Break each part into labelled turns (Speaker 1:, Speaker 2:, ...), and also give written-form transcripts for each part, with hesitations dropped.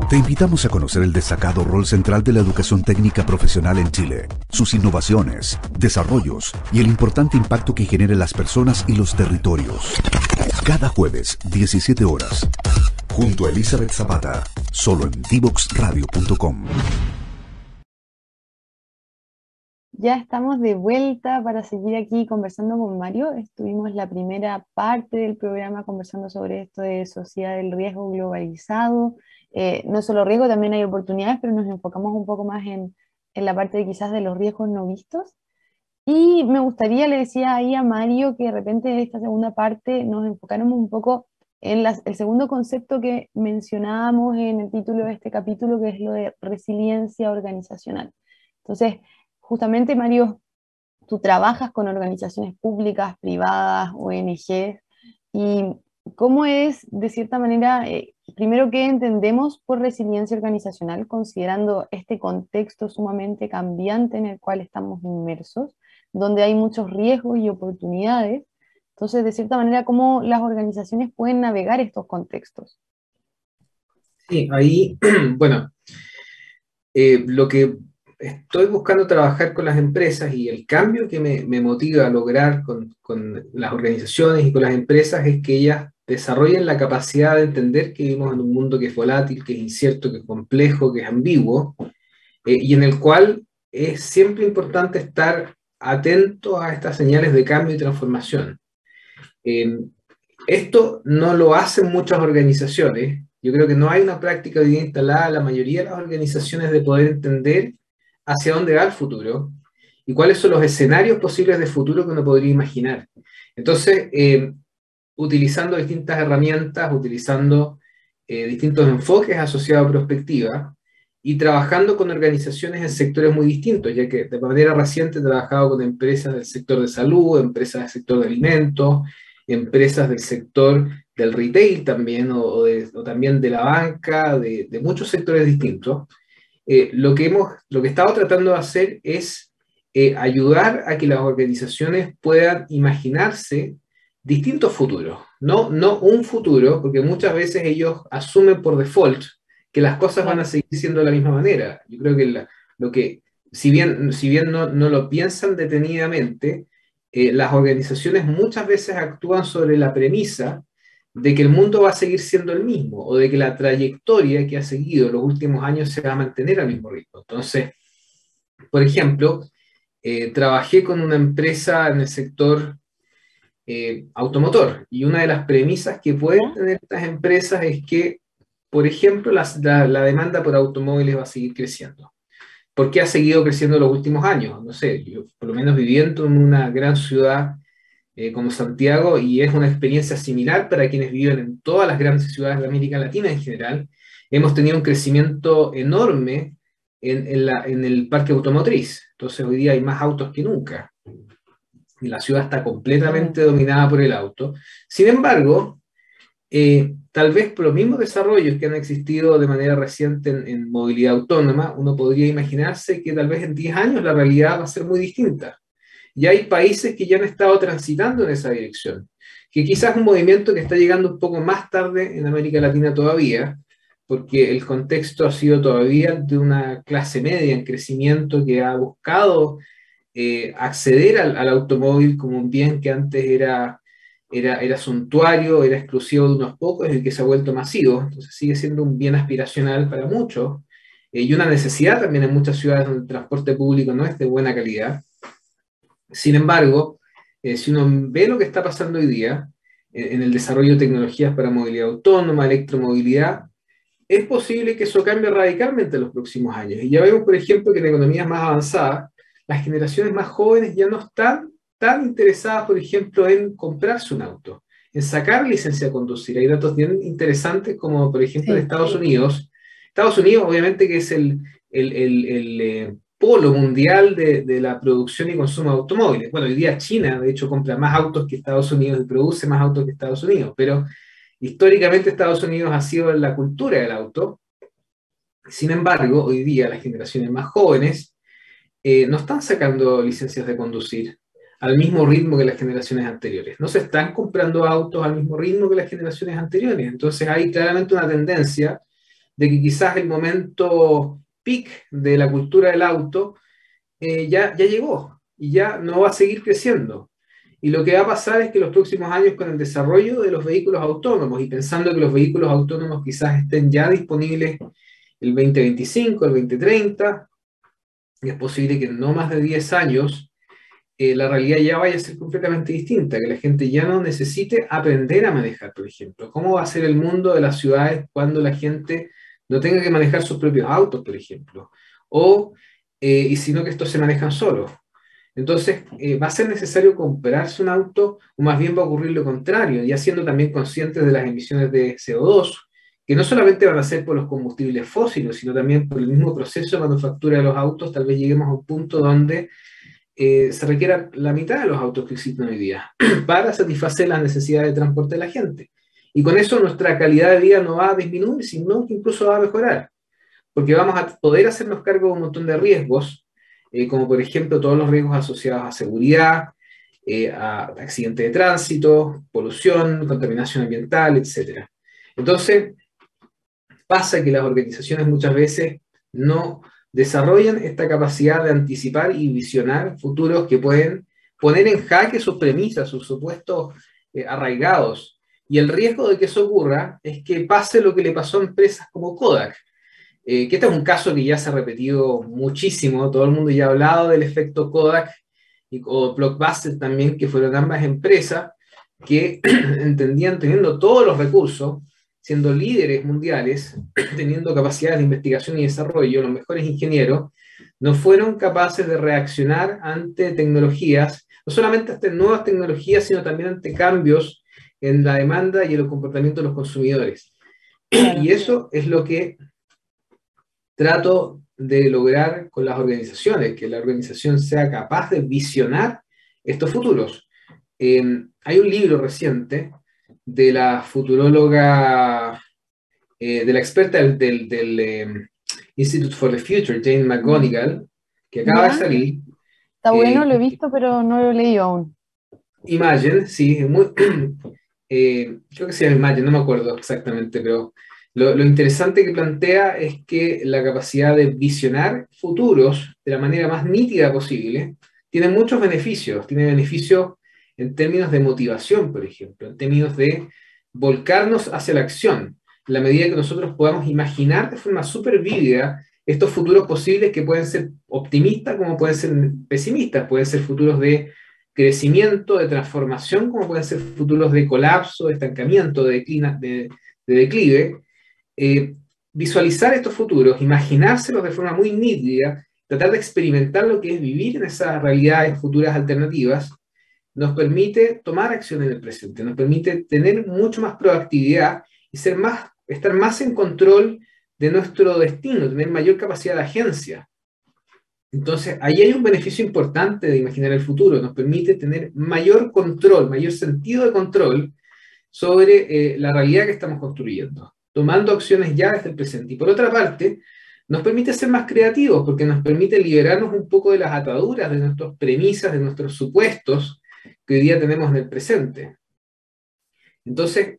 Speaker 1: Te invitamos a conocer el destacado rol central de la educación técnica profesional en Chile, sus innovaciones, desarrollos y el importante impacto que genera en las personas y los territorios. Cada jueves, 17 horas, junto a Elizabeth Zapata, solo en divoxradio.com.
Speaker 2: Ya estamos de vuelta para seguir aquí conversando con Mario. Estuvimos la primera parte del programa conversando sobre esto de sociedad del riesgo globalizado. No solo riesgo, también hay oportunidades, pero nos enfocamos un poco más en la parte de quizás de los riesgos no vistos. Y me gustaría, le decía ahí a Mario, que de repente en esta segunda parte nos enfocáramos un poco en el segundo concepto que mencionábamos en el título de este capítulo, que es lo de resiliencia organizacional. Entonces, justamente, Mario, tú trabajas con organizaciones públicas, privadas, ONGs, y cómo es, de cierta manera, primero, ¿qué entendemos por resiliencia organizacional, considerando este contexto sumamente cambiante en el cual estamos inmersos, donde hay muchos riesgos y oportunidades? Entonces, de cierta manera, ¿cómo las organizaciones pueden navegar estos contextos?
Speaker 3: Sí, ahí, bueno, lo que estoy buscando trabajar con las empresas y el cambio que me motiva a lograr con las organizaciones y con las empresas es que ellas desarrollen la capacidad de entender que vivimos en un mundo que es volátil, que es incierto, que es complejo, que es ambiguo, y en el cual es siempre importante estar atento a estas señales de cambio y transformación. Eh, Esto no lo hacen muchas organizaciones. Yo creo que no hay una práctica hoy día instalada en la mayoría de las organizaciones de poder entender hacia dónde va el futuro y cuáles son los escenarios posibles de futuro que uno podría imaginar. Entonces, utilizando distintas herramientas, utilizando distintos enfoques asociados a prospectiva y trabajando con organizaciones en sectores muy distintos, ya que de manera reciente he trabajado con empresas del sector de salud, empresas del sector de alimentos, empresas del sector del retail también, o también de la banca, de muchos sectores distintos. Lo que he estado tratando de hacer es ayudar a que las organizaciones puedan imaginarse distintos futuros, no un futuro, porque muchas veces ellos asumen por default que las cosas van a seguir siendo de la misma manera. Yo creo que lo que, si bien no lo piensan detenidamente, las organizaciones muchas veces actúan sobre la premisa de que el mundo va a seguir siendo el mismo, o de que la trayectoria que ha seguido los últimos años se va a mantener al mismo ritmo. Entonces, por ejemplo, trabajé con una empresa en el sector automotor, y una de las premisas que pueden tener estas empresas es que, por ejemplo, la demanda por automóviles va a seguir creciendo. ¿Por qué ha seguido creciendo en los últimos años? No sé, yo por lo menos viviendo en una gran ciudad como Santiago, y es una experiencia similar para quienes viven en todas las grandes ciudades de América Latina en general, hemos tenido un crecimiento enorme en el parque automotriz. Entonces hoy día hay más autos que nunca. Y la ciudad está completamente dominada por el auto. Sin embargo, tal vez por los mismos desarrollos que han existido de manera reciente en movilidad autónoma, uno podría imaginarse que tal vez en 10 años la realidad va a ser muy distinta. Y hay países que ya han estado transitando en esa dirección, que quizás es un movimiento que está llegando un poco más tarde en América Latina todavía, porque el contexto ha sido todavía de una clase media en crecimiento que ha buscado acceder al automóvil como un bien que antes era suntuario, era exclusivo de unos pocos, y que se ha vuelto masivo. Entonces sigue siendo un bien aspiracional para muchos, y una necesidad también en muchas ciudades donde el transporte público no es de buena calidad. Sin embargo, si uno ve lo que está pasando hoy día en el desarrollo de tecnologías para movilidad autónoma, electromovilidad, es posible que eso cambie radicalmente en los próximos años. Y ya vemos, por ejemplo, que en economías más avanzadas, las generaciones más jóvenes ya no están tan interesadas, por ejemplo, en comprarse un auto, en sacar licencia de conducir. Hay datos bien interesantes, como por ejemplo en Estados Unidos. Estados Unidos, obviamente, que es el polo mundial de la producción y consumo de automóviles. Bueno, hoy día China, de hecho, compra más autos que Estados Unidos y produce más autos que Estados Unidos, pero históricamente Estados Unidos ha sido la cultura del auto. Sin embargo, hoy día las generaciones más jóvenes no están sacando licencias de conducir al mismo ritmo que las generaciones anteriores. No se están comprando autos al mismo ritmo que las generaciones anteriores. Entonces hay claramente una tendencia de que quizás el momento peak de la cultura del auto ya llegó y ya no va a seguir creciendo. Y lo que va a pasar es que los próximos años, con el desarrollo de los vehículos autónomos, y pensando que los vehículos autónomos quizás estén ya disponibles el 2025, el 2030, y es posible que en no más de 10 años la realidad ya vaya a ser completamente distinta, que la gente ya no necesite aprender a manejar, por ejemplo. ¿Cómo va a ser el mundo de las ciudades cuando la gente no tenga que manejar sus propios autos, por ejemplo? Y sino que estos se manejan solos. Entonces, ¿va a ser necesario comprarse un auto, o más bien va a ocurrir lo contrario, ya siendo también conscientes de las emisiones de CO2, que no solamente van a ser por los combustibles fósiles, sino también por el mismo proceso de manufactura de los autos? Tal vez lleguemos a un punto donde se requiera la mitad de los autos que existen hoy día para satisfacer las necesidades de transporte de la gente. Y con eso nuestra calidad de vida no va a disminuir, sino que incluso va a mejorar, porque vamos a poder hacernos cargo de un montón de riesgos, como por ejemplo todos los riesgos asociados a seguridad, a accidentes de tránsito, polución, contaminación ambiental, etc. Entonces, pasa que las organizaciones muchas veces no desarrollan esta capacidad de anticipar y visionar futuros que pueden poner en jaque sus premisas, sus supuestos arraigados. Y el riesgo de que eso ocurra es que pase lo que le pasó a empresas como Kodak, que este es un caso que ya se ha repetido muchísimo, todo el mundo ya ha hablado del efecto Kodak, o Blockbuster también, que fueron ambas empresas que entendían, teniendo todos los recursos, siendo líderes mundiales, teniendo capacidades de investigación y desarrollo, los mejores ingenieros, no fueron capaces de reaccionar ante tecnologías, no solamente ante nuevas tecnologías, sino también ante cambios en la demanda y en el comportamiento de los consumidores. Y eso es lo que trato de lograr con las organizaciones, que la organización sea capaz de visionar estos futuros. Hay un libro reciente de la futuróloga, de la experta del Institute for the Future, Jane McGonigal, que acaba de salir.
Speaker 2: Está bueno, lo he visto, pero no lo he leído aún.
Speaker 3: Imagine, sí, creo que se llama Imagine, no me acuerdo exactamente, pero lo interesante que plantea es que la capacidad de visionar futuros de la manera más nítida posible tiene muchos beneficios. Tiene beneficios en términos de motivación, por ejemplo, en términos de volcarnos hacia la acción, en la medida que nosotros podamos imaginar de forma súper vívida estos futuros posibles, que pueden ser optimistas como pueden ser pesimistas, pueden ser futuros de crecimiento, de transformación, como pueden ser futuros de colapso, de estancamiento, de declive. Visualizar estos futuros, imaginárselos de forma muy nítida, tratar de experimentar lo que es vivir en esas realidades futuras alternativas, nos permite tomar acción en el presente, nos permite tener mucho más proactividad y estar más en control de nuestro destino, tener mayor capacidad de agencia. Entonces, ahí hay un beneficio importante de imaginar el futuro, nos permite tener mayor control, mayor sentido de control sobre la realidad que estamos construyendo, tomando acciones ya desde el presente. Y por otra parte, nos permite ser más creativos, porque nos permite liberarnos un poco de las ataduras, de nuestras premisas, de nuestros supuestos que hoy día tenemos en el presente. Entonces,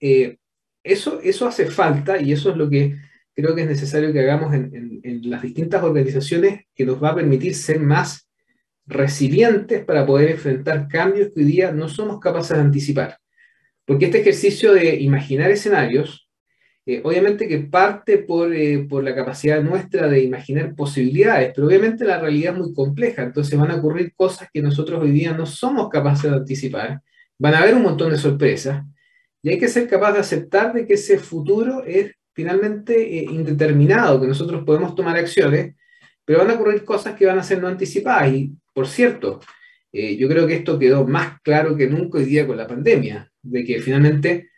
Speaker 3: eso hace falta, y eso es lo que creo que es necesario que hagamos en las distintas organizaciones, que nos va a permitir ser más resilientes para poder enfrentar cambios que hoy día no somos capaces de anticipar. Porque este ejercicio de imaginar escenarios, obviamente que parte por la capacidad nuestra de imaginar posibilidades, pero obviamente la realidad es muy compleja, entonces van a ocurrir cosas que nosotros hoy día no somos capaces de anticipar, van a haber un montón de sorpresas, y hay que ser capaz de aceptar de que ese futuro es finalmente indeterminado, que nosotros podemos tomar acciones, pero van a ocurrir cosas que van a ser no anticipadas. Y, por cierto, yo creo que esto quedó más claro que nunca hoy día con la pandemia, de que finalmente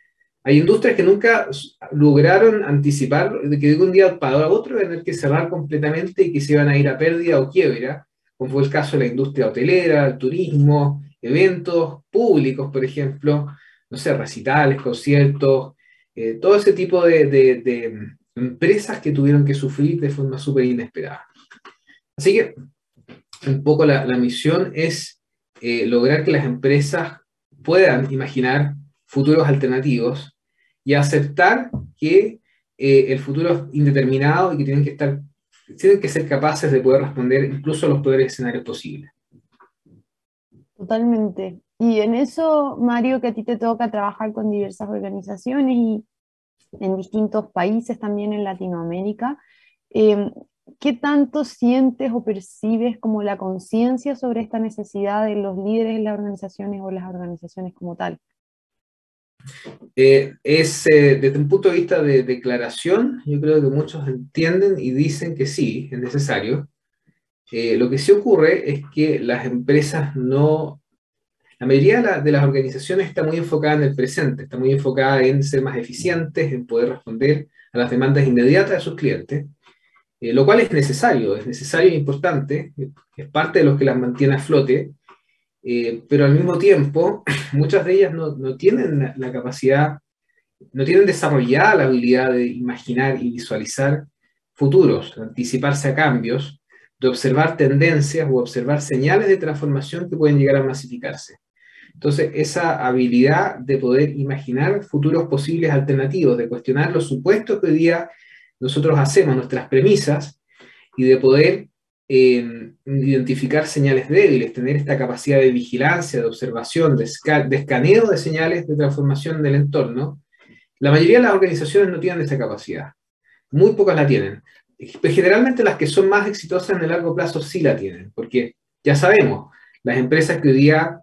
Speaker 3: hay industrias que nunca lograron anticipar de que de un día para otro iban a tener que cerrar completamente y que se iban a ir a pérdida o quiebra, como fue el caso de la industria hotelera, el turismo, eventos públicos, por ejemplo, no sé, recitales, conciertos, todo ese tipo de empresas que tuvieron que sufrir de forma súper inesperada. Así que un poco la misión es lograr que las empresas puedan imaginar futuros alternativos y aceptar que el futuro es indeterminado y que tienen que ser capaces de poder responder incluso a los peores escenarios posibles.
Speaker 2: Totalmente. Y en eso, Mario, que a ti te toca trabajar con diversas organizaciones y en distintos países también en Latinoamérica, eh, ¿qué tanto sientes o percibes como la conciencia sobre esta necesidad de los líderes de las organizaciones o las organizaciones como tal?
Speaker 3: Desde un punto de vista de declaración, yo creo que muchos entienden y dicen que sí, es necesario. Lo que sí ocurre es que las empresas no... La mayoría de las organizaciones está muy enfocada en el presente, está muy enfocada en ser más eficientes, en poder responder a las demandas inmediatas de sus clientes, lo cual es necesario e importante, es parte de lo que las mantiene a flote, pero al mismo tiempo muchas de ellas no tienen la capacidad, no tienen desarrollada la habilidad de imaginar y visualizar futuros, de anticiparse a cambios, de observar tendencias o observar señales de transformación que pueden llegar a masificarse. Entonces, esa habilidad de poder imaginar futuros posibles alternativos, de cuestionar los supuestos que hoy día nosotros hacemos, nuestras premisas, y de poder identificar señales débiles, tener esta capacidad de vigilancia, de observación, de escaneo de señales de transformación del entorno, la mayoría de las organizaciones no tienen esa capacidad. Muy pocas la tienen. Generalmente las que son más exitosas en el largo plazo sí la tienen, porque ya sabemos, las empresas que hoy día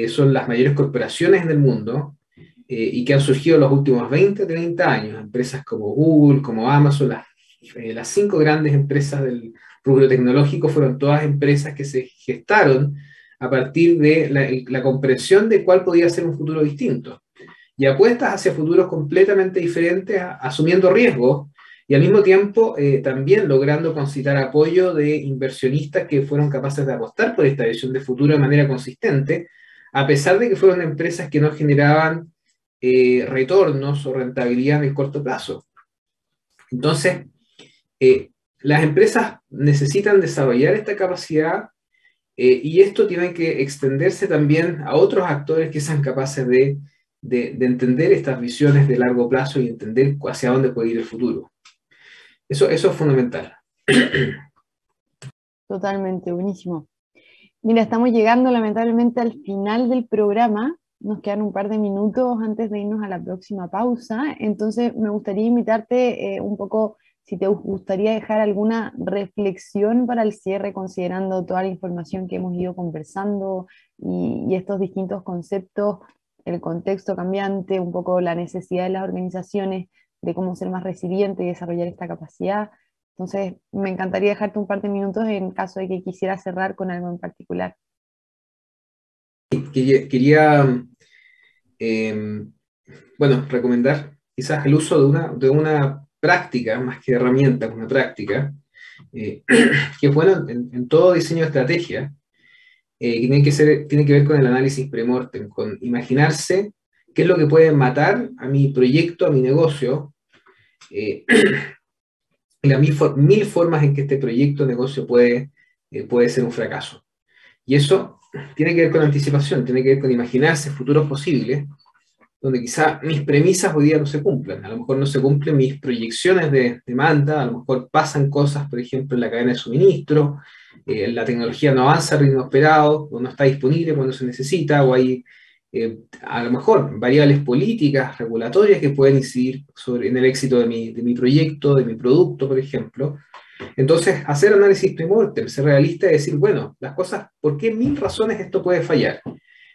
Speaker 3: son las mayores corporaciones en el mundo y que han surgido en los últimos 20, 30 años, empresas como Google, como Amazon, las 5 grandes empresas del rubro tecnológico fueron todas empresas que se gestaron a partir de la comprensión de cuál podía ser un futuro distinto y apuestas hacia futuros completamente diferentes, asumiendo riesgos y al mismo tiempo también logrando concitar apoyo de inversionistas que fueron capaces de apostar por esta visión de futuro de manera consistente, a pesar de que fueron empresas que no generaban retornos o rentabilidad en el corto plazo. Entonces, las empresas necesitan desarrollar esta capacidad y esto tiene que extenderse también a otros actores que sean capaces de entender estas visiones de largo plazo y entender hacia dónde puede ir el futuro. Eso es fundamental.
Speaker 2: Totalmente, buenísimo. Mira, estamos llegando lamentablemente al final del programa. Nos quedan un par de minutos antes de irnos a la próxima pausa. Entonces, me gustaría invitarte un poco, si te gustaría dejar alguna reflexión para el cierre, considerando toda la información que hemos ido conversando y estos distintos conceptos, el contexto cambiante, un poco la necesidad de las organizaciones de cómo ser más resiliente y desarrollar esta capacidad. Entonces, me encantaría dejarte un par de minutos en caso de que quisieras cerrar con algo en particular.
Speaker 3: Quería recomendar quizás el uso de una práctica, más que herramienta, una práctica, que es bueno en todo diseño de estrategia, que tiene que ver con el análisis pre-mortem, con imaginarse qué es lo que puede matar a mi proyecto, a mi negocio, y las mil formas en que este proyecto o negocio puede ser un fracaso. Y eso tiene que ver con anticipación, tiene que ver con imaginarse futuros posibles, donde quizá mis premisas hoy día no se cumplan. A lo mejor no se cumplen mis proyecciones de demanda, a lo mejor pasan cosas, por ejemplo, en la cadena de suministro, la tecnología no avanza al ritmo esperado, o no está disponible cuando se necesita, o hay a lo mejor variables políticas, regulatorias que pueden incidir en el éxito de mi proyecto, de mi producto, por ejemplo. Entonces, hacer análisis pre-mortem, ser realista y decir, bueno, las cosas, ¿por qué 1000 razones esto puede fallar?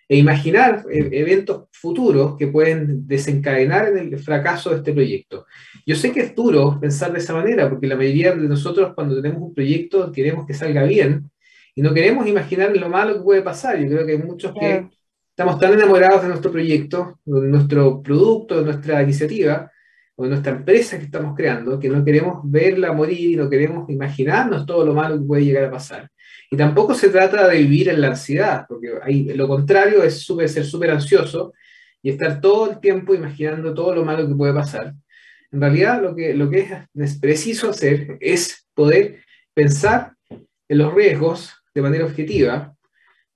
Speaker 3: E imaginar eventos futuros que pueden desencadenar en el fracaso de este proyecto. Yo sé que es duro pensar de esa manera, porque la mayoría de nosotros cuando tenemos un proyecto queremos que salga bien, y no queremos imaginar lo malo que puede pasar. Yo creo que hay muchos que estamos tan enamorados de nuestro proyecto, de nuestro producto, de nuestra iniciativa, o de nuestra empresa que estamos creando, que no queremos verla morir y no queremos imaginarnos todo lo malo que puede llegar a pasar. Y tampoco se trata de vivir en la ansiedad, porque lo contrario es ser súper ansioso y estar todo el tiempo imaginando todo lo malo que puede pasar. En realidad lo que es preciso hacer es poder pensar en los riesgos de manera objetiva,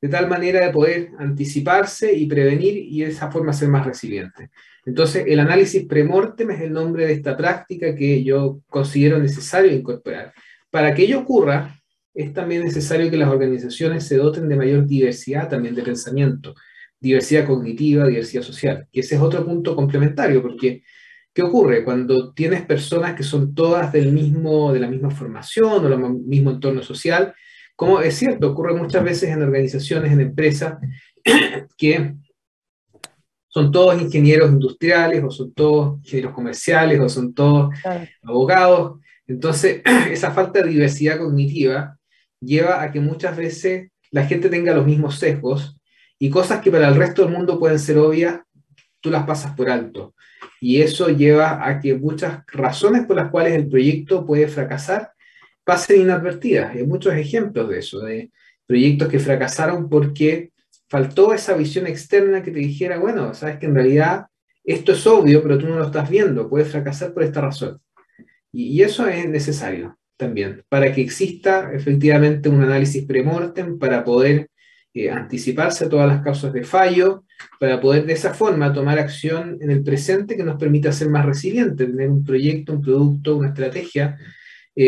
Speaker 3: de tal manera de poder anticiparse y prevenir y de esa forma ser más resiliente. Entonces, el análisis premortem es el nombre de esta práctica que yo considero necesario incorporar. Para que ello ocurra, es también necesario que las organizaciones se doten de mayor diversidad también de pensamiento, diversidad cognitiva, diversidad social, que ese es otro punto complementario, porque ¿qué ocurre? Cuando tienes personas que son todas de la misma formación o del mismo entorno social, como es cierto, ocurre muchas veces en organizaciones, en empresas, que son todos ingenieros industriales, o son todos ingenieros comerciales, o son todos abogados. Entonces, esa falta de diversidad cognitiva lleva a que muchas veces la gente tenga los mismos sesgos y cosas que para el resto del mundo pueden ser obvias, tú las pasas por alto. Y eso lleva a que muchas razones por las cuales el proyecto puede fracasar pasen inadvertidas. Hay muchos ejemplos de eso, de proyectos que fracasaron porque faltó esa visión externa que te dijera, bueno, sabes que en realidad esto es obvio, pero tú no lo estás viendo, puede fracasar por esta razón. Y eso es necesario también, para que exista efectivamente un análisis premortem, para poder anticiparse a todas las causas de fallo, para poder de esa forma tomar acción en el presente que nos permita ser más resilientes, tener un proyecto, un producto, una estrategia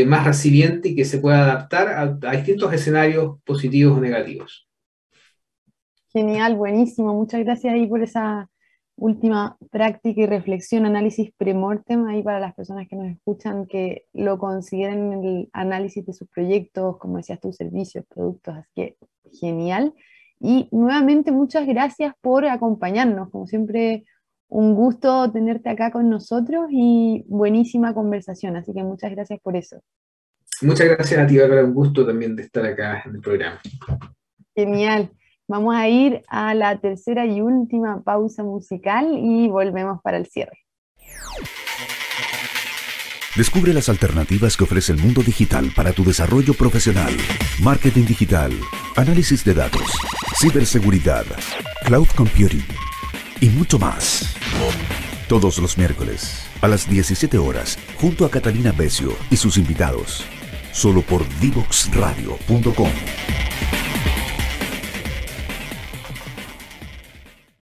Speaker 3: más resiliente y que se pueda adaptar a distintos escenarios positivos o negativos.
Speaker 2: Genial, buenísimo. Muchas gracias ahí por esa última práctica y reflexión, análisis premortem, ahí para las personas que nos escuchan, que lo consideren en el análisis de sus proyectos, como decías tú, servicios, productos, así que genial. Y nuevamente muchas gracias por acompañarnos, como siempre un gusto tenerte acá con nosotros y buenísima conversación, así que muchas gracias por eso.
Speaker 3: Muchas gracias a ti, Bárbara, un gusto también de estar acá en el programa.
Speaker 2: Genial. Vamos a ir a la tercera y última pausa musical y volvemos para el cierre.
Speaker 1: Descubre las alternativas que ofrece el mundo digital para tu desarrollo profesional. Marketing digital, análisis de datos, ciberseguridad, cloud computing y mucho más. Todos los miércoles a las 17 horas junto a Catalina Becio y sus invitados. Solo por Divoxradio.com.